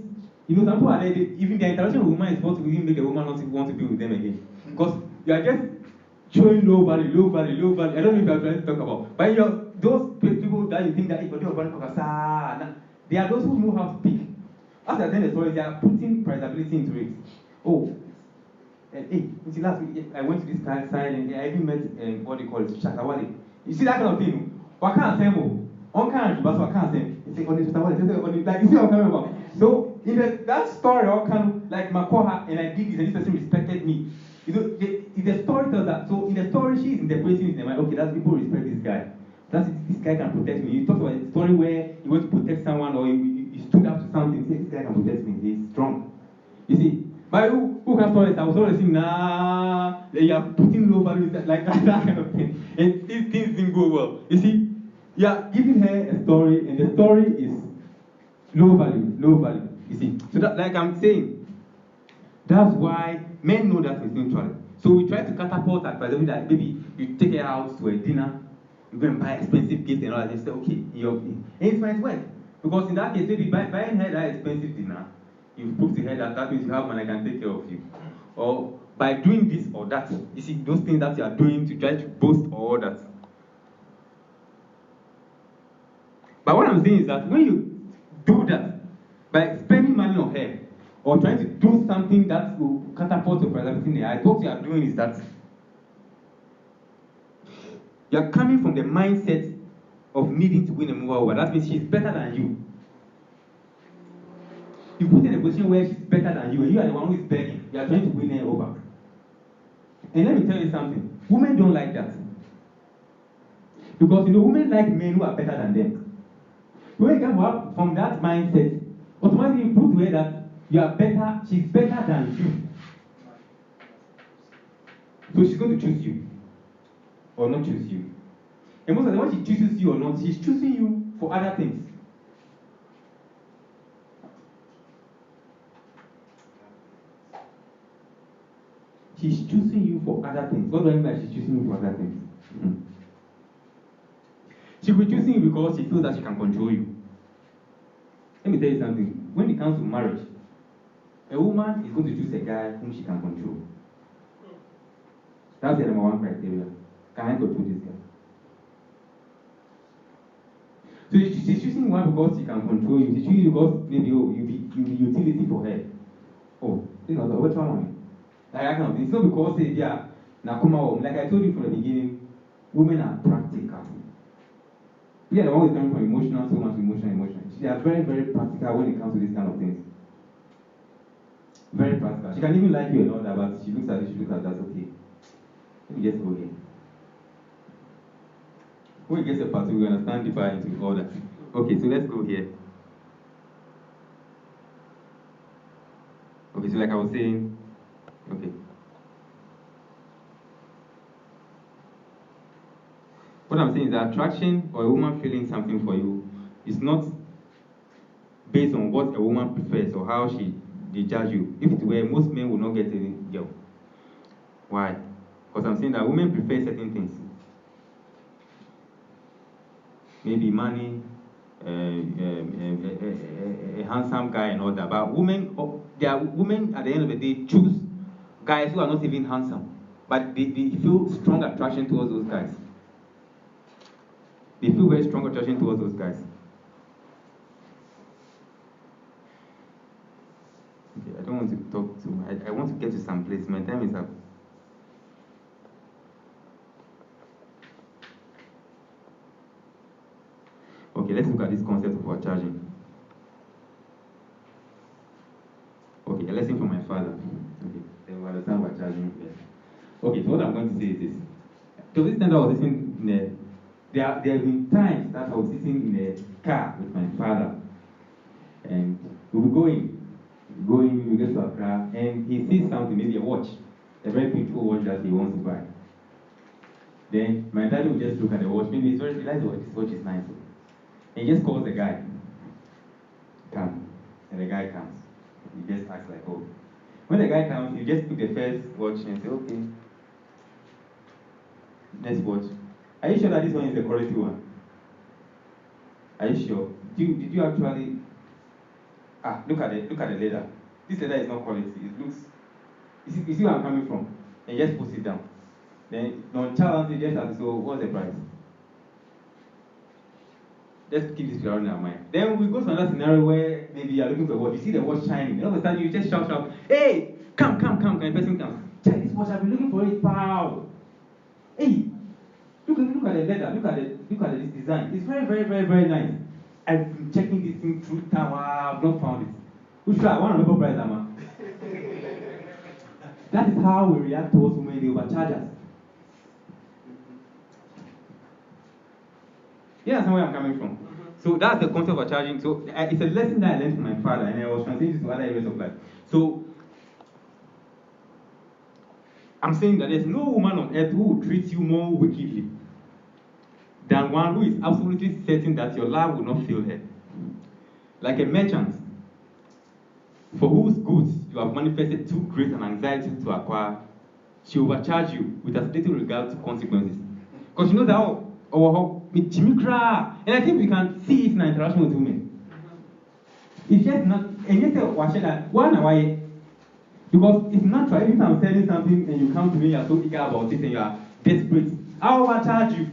some people are there, even the interaction with the woman is supposed to even make the woman not want to be with them again. Because you are just showing low value, low value, low value. I don't know if you are trying to talk about. But those people that you think that if you do a they are those who know how to speak. As I tell the story, they are putting prizability into it. Oh, hey, you see, last week I went to this side and I even met what they call it, Shatawale. You see that kind of thing? I can't say more. On can't, but I can't say. You say, on the Shatawale, like, you see what I'm talking about? So, in that story, I kind of, like, Makoha, and I did this, and this person respected me. The story tells that. So, in the story, she's interpreting it, and I'm like, okay, that's people respect this guy. This guy can protect me. You talk about a story where you want to protect someone or you stood up to something. Say, this guy can protect me. He's strong. You see, but who can stories? I was always saying, nah, you are putting low value, like that kind of thing. And things didn't go well. You see, you are giving her a story, and the story is low value, low value. You see, so that, like I'm saying, that's why men know that instinctually. So we try to catapult at, for example, that maybe you take her out to a dinner, you go and buy expensive gifts and all that, and say, okay, and it might work. Because in that case, maybe buying her that expensive dinner, you prove to her that means you have money, I can take care of you. Or by doing this or that, you see, those things that you are doing to try to boast or all that. But what I'm saying is that when you do that, by spending money on her, or trying to do something that will catapult your presence in the eyes, what you are doing is that you are coming from the mindset of needing to win a move over. That means she's better than you. You put in a position where she's better than you, and you are the one who is begging. You are trying to win her over. And let me tell you something. Women don't like that. Because women like men who are better than them. When you come up from that mindset, automatically you prove to her that you are better, she's better than you. So she's going to choose you. Or not choose you. And most of the time, when she chooses you or not, she's choosing you for other things. She's choosing you for other things. What do I mean by she's choosing you for other things? Mm-hmm. She'll be choosing you because she feels that she can control you. Let me tell you something. When it comes to marriage, a woman is going to choose a guy whom she can control. That's the number one criteria. Can I control this guy? So she's choosing one because she can control you. She's choosing you because maybe you'll be utility for her. Oh, what's wrong with me? Like I kind of, it's not because they are Nakuma. Like I told you from the beginning, women are practical. Yeah, they're always coming from emotional, so much emotional. They are very, very practical when it comes to these kind of things. Very practical. She can even like you and all that, but she looks at it, that's okay. Let me just go here. When we get to the part, we're going to stand deeper into all that. Okay, so let's go here. Okay, so like I was saying, okay. What I'm saying is that attraction or a woman feeling something for you is not based on what a woman prefers or how they judge you. If it were, most men would not get any girl. Why? Because I'm saying that women prefer certain things. Maybe money, a handsome guy and all that. But women at the end of the day choose guys who are not even handsome. But they feel strong attraction towards those guys. They feel very strong attraction towards those guys. Okay, I don't want to talk too much. I want to get to some place. My time is up. Okay, let's look at this concept of overcharging. Okay, a lesson from my father. Okay, then we understand overcharging. Okay, so what I'm going to say is this. To this time I was listening there have been times that I was sitting in a car with my father, and we were we get to Accra, and he sees something, maybe a watch, a very beautiful watch that he wants to buy. Then my daddy will just look at the watch, maybe he's very realized, oh, this watch is nice. And he just calls the guy, come, and the guy comes. He just acts like, oh. When the guy comes, you just pick the first watch and say, okay, next watch. Are you sure that this one is the quality one? Are you sure? Did you actually look at the leather. This leather is not quality. It looks you see where I'm coming from? And just put it down. Then nonchalantly just ask, so what's the price? Let's keep this around in our mind. Then we go to another scenario where maybe you're looking for a watch. You see the watch shining. And all of a sudden you just shout, hey, come. And the person comes. Check this watch, I've been looking for it, pow. Hey, look at the leather, look at this design. It's very, very, very, very nice. I've been checking this thing through town, I've not found it. Which try one of the price, Armah. That is how we react towards women, they overcharge us. You understand where I'm coming from? So that's the concept of charging. So it's a lesson that I learned from my father, and I was translating this to other areas of life. So I'm saying that there's no woman on earth who will treat you more wickedly than one who is absolutely certain that your love will not fail her. Like a merchant, for whose goods you have manifested too great an anxiety to acquire, she will overcharge you with as little regard to consequences. Because she knows that, and I think we can see it in our interaction with women. It's just not, and yet, why? Because it's natural. If I'm selling something and you come to me, you're so eager about it and you are desperate, I'll overcharge you.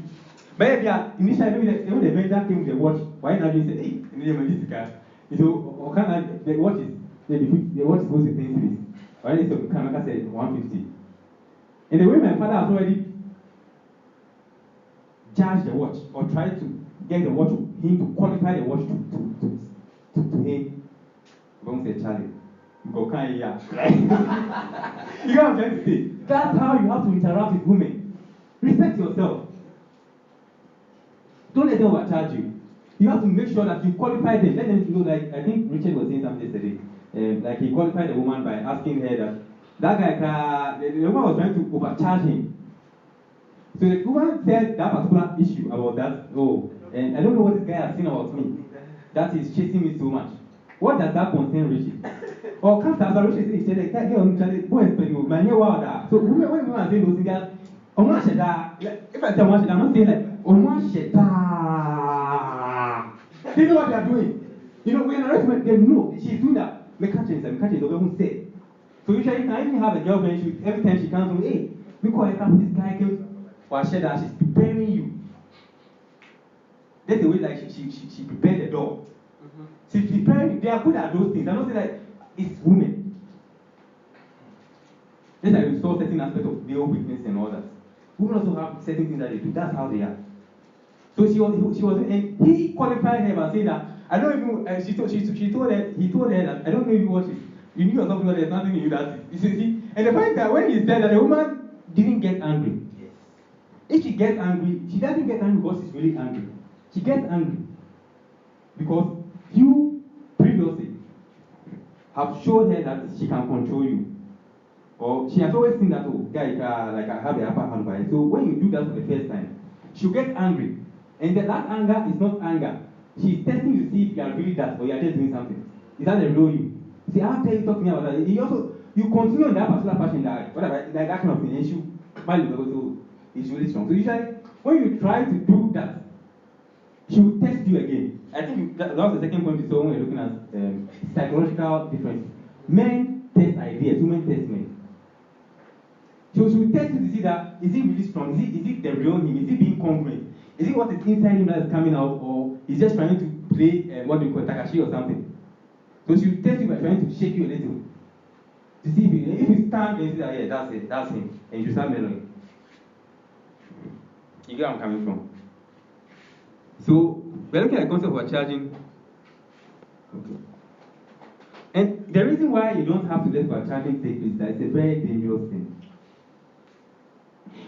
But if you are initially, when the vendor came with the watch, why not you say, hey, this guy? So, the watch is supposed to pay this. Why did you come and say 150? And the way my father has already judged the watch or tried to get the watch, him to qualify the watch to him, don't say Charlie. Go kind of yeah. You know what I'm trying to say? That's how you have to interact with women. Respect yourself. Don't let them overcharge you. You have to make sure that you qualify them. Let them know, like I think Richard was saying something yesterday. Like he qualified the woman by asking her that guy, the woman was trying to overcharge him. So the woman said that particular issue about that, and I don't know what this guy has seen about me. That is chasing me so much. What does that concern Richard? Or can't answer Richard say, the guy on boy is my new water. So when women say those things, if I tell one, I'm not saying like, they know what they are doing. You know, when arrest they know she's doing that. Me catching the woman say. So usually you can even have a girlfriend, every time she comes to me, hey, look what I have this guy came. Or I said that she's preparing you. That's the way like she prepared the door. She's preparing you. They are good at those things. I'm not saying that it's women. Just like we saw certain aspects of male weakness and all that. Women also have certain things that they do. That's how they are. So he qualified her by saying that I don't even. He told her that I don't know even what is. You knew yourself that there's nothing in you that is. You see, and the point that when he said that the woman didn't get angry. If she gets angry, she doesn't get angry because she's really angry. She gets angry because you previously have shown her that she can control you. Or she has always seen that, guy, like I have the upper hand by it. So when you do that for the first time, she'll get angry. And that anger is not anger. She's testing you to see if you are really that or you are just doing something. Is that the real you? See, how can you talk to me about that? You continue on that particular passion, like that kind of thing, and she'll it's really strong. So usually, when you try to do that, she will test you again. I think that was the second point we saw when we were looking at psychological difference. Men test ideas, women test men. So she will test you to see that, is he really strong? Is it the real him? Is he being congruent? Is it what is inside him that is coming out? Or is just trying to play what we call Takashi or something? So she will test you by trying to shake you a little. To see if you stand and see that, yeah, that's him. And you start mellowing. You get where I'm coming from? So, we're looking at the concept of charging. Okay. And the reason why you don't have to let charging take place is that it's a very dangerous thing.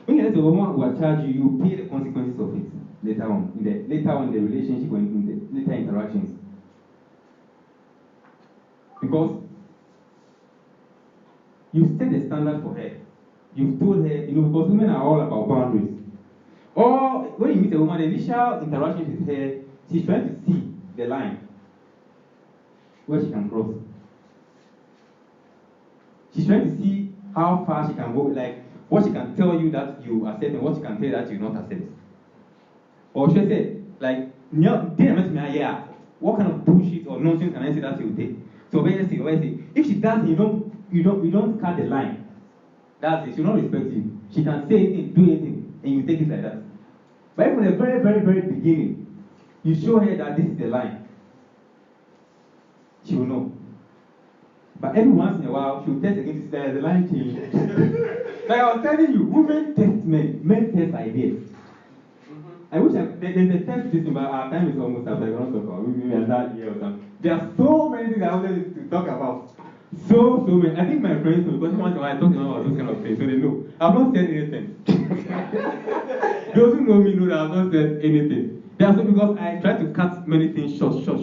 When you let a woman overcharge you, you pay the consequences of it later on in the relationship or in the later interactions. Because you set the standard for her. You've told her, because women are all about boundaries. Or when you meet a woman, the initial interaction with her, she's trying to see the line where she can cross. She's trying to see how far she can go, like what she can tell you that you accept and what she can tell you that you not accept. Or she said, like, yeah, what kind of bullshit or nonsense can I say that she will take? So obviously, if she does, you don't cut the line. That's it. She will not respect you. She can say anything, do anything, and you take it like that. But from the very, very, very beginning, you show her that this is the line. She will know. But every once in a while, she will test again to say the line change. Like I was telling you, women test men test ideas. I wish there's a test system, but our time is almost up. Like, we don't talk about maybe another year or something. There are so many things I wanted to talk about. So many. I think my friends know, because once in a while I talk to them about those kind of things, so they know. I've not said anything. Those who know me know that I've not said anything. There are so because I try to cut many things short. There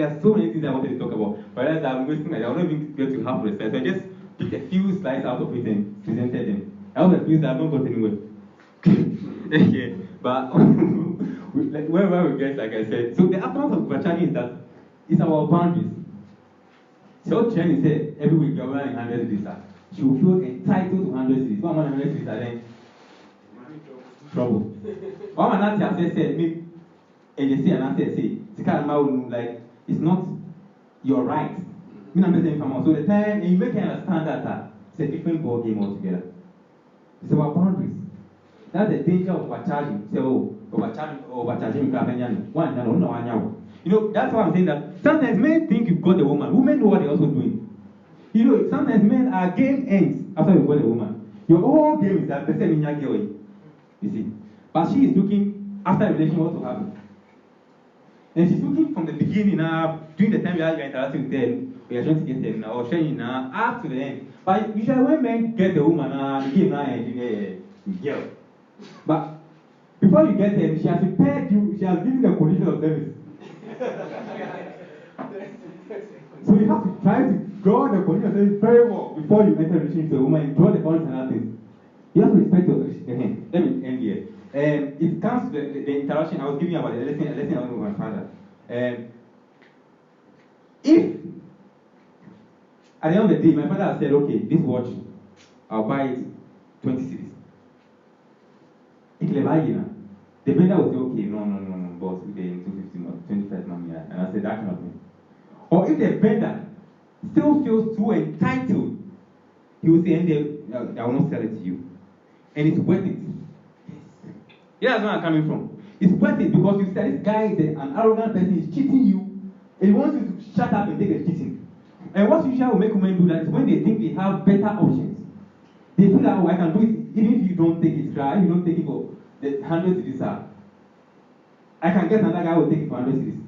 are so many things I wanted to talk about. But as I'm wasting my time, I will not even get to half the slide. So I just picked a few slides out of it and presented them. I also feel that I've not got anywhere. Okay. But wherever we get, like I said, so the aftermath of overcharging is that it's our boundaries. So Chen said every week you're running 100 cities. She will feel entitled to 100 cities. 100 cities are then trouble. One man said me and they say and I say, like it's not your right. So the time and you make her understand that it's a different ball game altogether. It's about boundaries. That's the danger of overcharging. Say, overcharging. You know, that's why I'm saying that sometimes men think you've got a woman. Women know what they're also doing. You know, sometimes men are game ends after you've got a woman. Your whole game is that person in your girl. You see. But she is looking after a relation what to happen. And she's looking from the beginning during the time you're interacting with them, we are trying to get them or sharing up to the end. But usually when men get the woman, the game and girl. But before you get there, she has prepared you, she has given you a condition of service. So you have to try to draw the condition of service very well before you enter a relationship with a woman and draw the boundaries and other things. You have to respect your relationship. Let me end here. It comes to the interaction I was giving you about the lesson I learned with my father. If at the end of the day my father has said, okay, this watch, I'll buy it 20 cities. The vendor will say, okay, no, boss, we're getting 250, 25 money. And I said, that cannot be. Or if the vendor still feels too entitled, he will say, I will not sell it to you. And it's worth it. Yeah, that's where I'm coming from. It's worth it because you said this guy is an arrogant person, he's cheating you, and he wants you to shut up and take the cheating. And what usually will make women do that is when they think they have better options. They feel that, oh, I can do it, even if you don't take it, right? You don't take it for the 100 cities are. I can get another guy who will take it for 100 cities.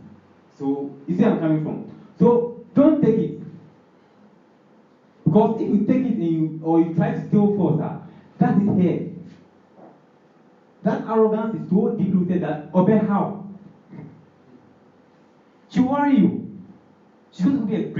So, you see where I'm coming from. So, don't take it. Because if you take it and you try to steal force, that is here. That arrogance is so deep rooted that obey how? She worry you. She's going to be a great